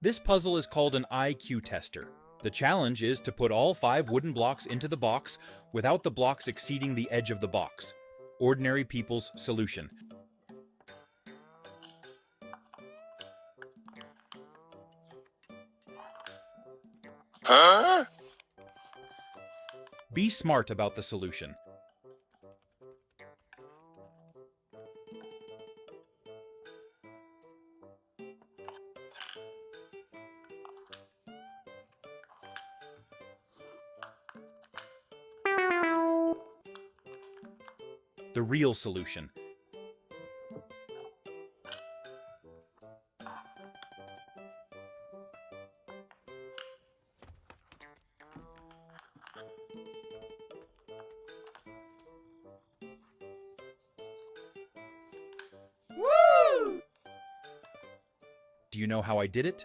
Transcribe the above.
This puzzle is called an IQ tester. The challenge is to put all 5 wooden blocks into the box without the blocks exceeding the edge of the box. Ordinary people's solution. Huh? Be smart about the solution. The real solution. Woo! Do you know how I did it?